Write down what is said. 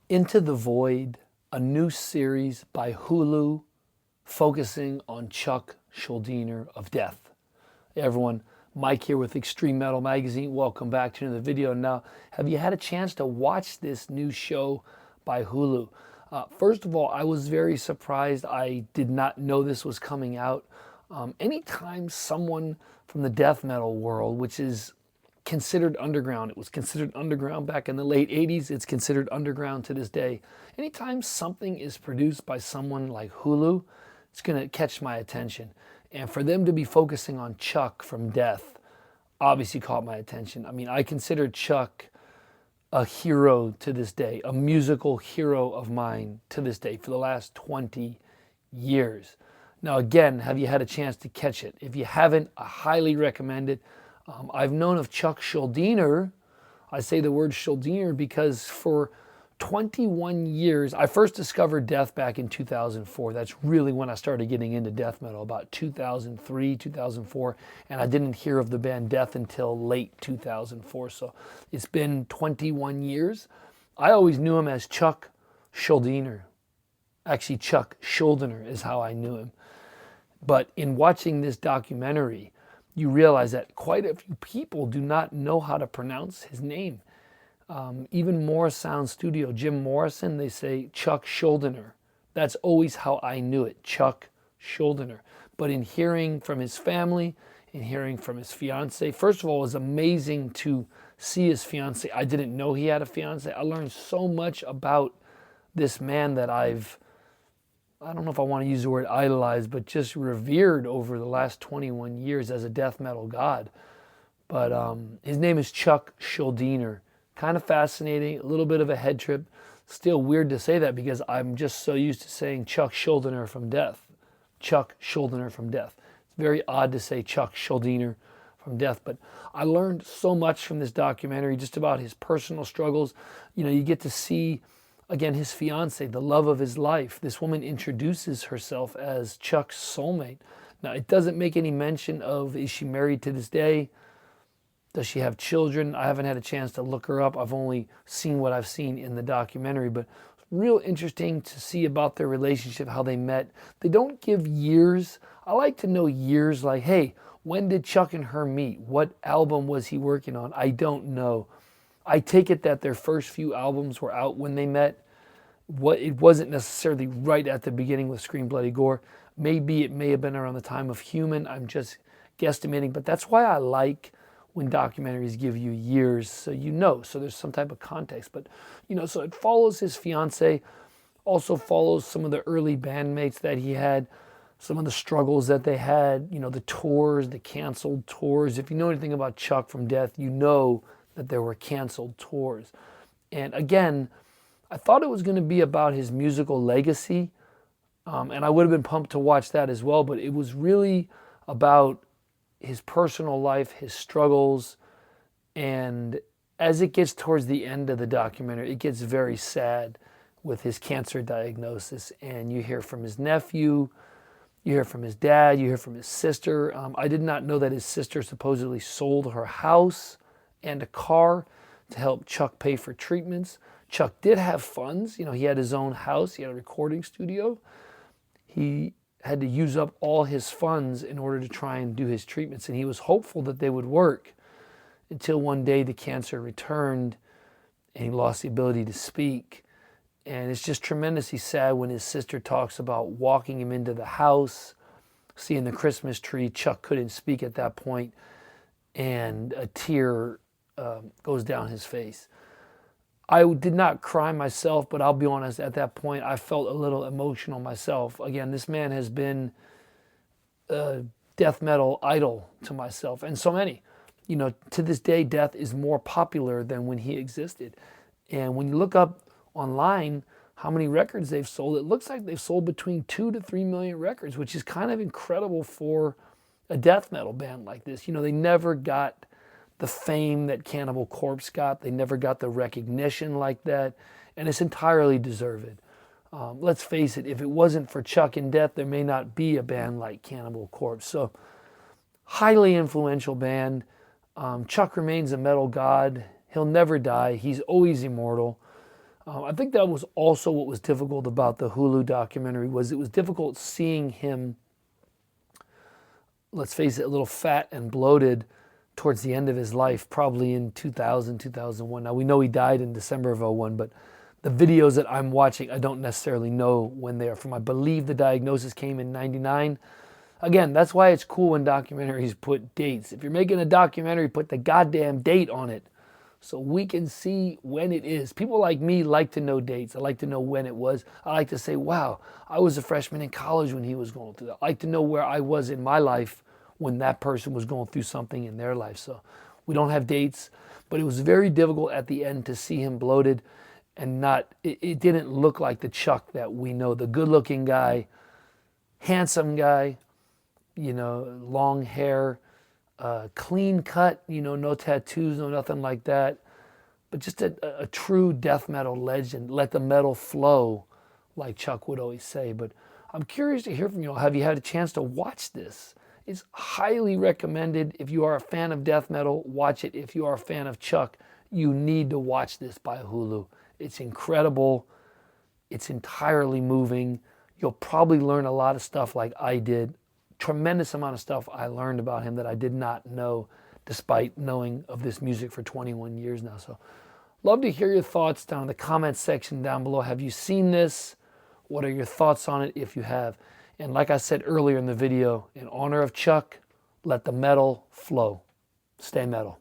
Into the Void, a new series by Hulu focusing on Chuck Schuldiner of Death. Hey everyone, Mike here with Extreme Metal Magazine. Welcome back to another video. Now, have you had a chance to watch this new show by Hulu? First of all, I was very surprised. I did not know this was coming out. Anytime someone from the death metal world, which is considered underground. It was considered underground back in the late 80s. It's considered underground to this day. Anytime something is produced by someone like Hulu, it's going to catch my attention. And for them to be focusing on Chuck from Death obviously caught my attention. I mean, I consider Chuck a hero to this day, a musical hero of mine to this day for the last 20 years. Now, again, have you had a chance to catch it? If you haven't, I highly recommend it. I've known of Chuck Schuldiner. I say the word Schuldiner because for 21 years, I first discovered death back in 2004. That's really when I started getting into death metal, about 2003, 2004. And I didn't hear of the band Death until late 2004. So it's been 21 years. I always knew him as Chuck Schuldiner. Actually, Chuck Schuldiner is how I knew him. But in watching this documentary, you realize that quite a few people do not know how to pronounce his name. Even Morrisound Studio, Jim Morrison, they say Chuck Schuldiner. That's always how I knew it, Chuck Schuldiner. But in hearing from his family, in hearing from his fiance, first of all, it was amazing to see his fiance. I didn't know he had a fiance. I learned so much about this man that I don't know if I want to use the word idolized, but just revered over the last 21 years as a death metal god. But his name is Chuck Schuldiner. Kind of fascinating, a little bit of a head trip. Still weird to say that because I'm just so used to saying Chuck Schuldiner from Death. Chuck Schuldiner from Death. It's very odd to say Chuck Schuldiner from Death, but I learned so much from this documentary just about his personal struggles. You know, you get to see again, his fiance, the love of his life. This woman introduces herself as Chuck's soulmate. Now, it doesn't make any mention of, is she married to this day? Does she have children? I haven't had a chance to look her up. I've only seen what I've seen in the documentary, but it's real interesting to see about their relationship, how they met. They don't give years. I like to know years, like, hey, when did Chuck and her meet? What album was he working on? I don't know. I take it that their first few albums were out when they met. It wasn't necessarily right at the beginning with Scream Bloody Gore. Maybe it may have been around the time of Human. I'm just guesstimating. But that's why I like when documentaries give you years so you know. So there's some type of context. But, you know, so it follows his fiance. Also follows some of the early bandmates that he had. Some of the struggles that they had. You know, the tours, the canceled tours. If you know anything about Chuck from Death, you know that there were canceled tours. And again, I thought it was going to be about his musical legacy, and I would have been pumped to watch that as well, but it was really about his personal life, his struggles, and as it gets towards the end of the documentary, it gets very sad with his cancer diagnosis, and you hear from his nephew, you hear from his dad, you hear from his sister. I did not know that his sister supposedly sold her house and a car to help Chuck pay for treatments. Chuck did have funds. You know, he had his own house. He had a recording studio. He had to use up all his funds in order to try and do his treatments. And he was hopeful that they would work until one day the cancer returned and he lost the ability to speak. And it's just tremendously sad when his sister talks about walking him into the house, seeing the Christmas tree. Chuck couldn't speak at that point, and a tear goes down his face. I did not cry myself, but I'll be honest, at that point, I felt a little emotional myself. Again, this man has been a death metal idol to myself, and so many. You know, to this day, Death is more popular than when he existed. And when you look up online how many records they've sold, it looks like they've sold between 2 to 3 million records, which is kind of incredible for a death metal band like this. You know, they never got the fame that Cannibal Corpse got. They never got the recognition like that, and it's entirely deserved. Let's face it, if it wasn't for Chuck and Death, there may not be a band like Cannibal Corpse. So, highly influential band. Chuck remains a metal god. He'll never die. He's always immortal. I think that was also what was difficult about the Hulu documentary, was it was difficult seeing him, let's face it, a little fat and bloated towards the end of his life, probably in 2000, 2001. Now, we know he died in December of '01, but the videos that I'm watching, I don't necessarily know when they are from. I believe the diagnosis came in '99. Again, that's why it's cool when documentaries put dates. If you're making a documentary, put the goddamn date on it so we can see when it is. People like me like to know dates. I like to know when it was. I like to say, wow, I was a freshman in college when he was going through that. I like to know where I was in my life when that person was going through something in their life. So we don't have dates, but it was very difficult at the end to see him bloated and not, it didn't look like the Chuck that we know, the good-looking guy, handsome guy, you know, long hair, clean cut, you know, no tattoos, no nothing like that, but just a true death metal legend. Let the metal flow, like Chuck would always say. But I'm curious to hear from you. Have you had a chance to watch this? It's highly recommended. If you are a fan of death metal, watch it. If you are a fan of Chuck, you need to watch this by Hulu. It's incredible. It's entirely moving. You'll probably learn a lot of stuff like I did. Tremendous amount of stuff I learned about him that I did not know, despite knowing of this music for 21 years now. So love to hear your thoughts down in the comments section down below. Have you seen this? What are your thoughts on it if you have? And like I said earlier in the video, in honor of Chuck, let the metal flow. Stay metal.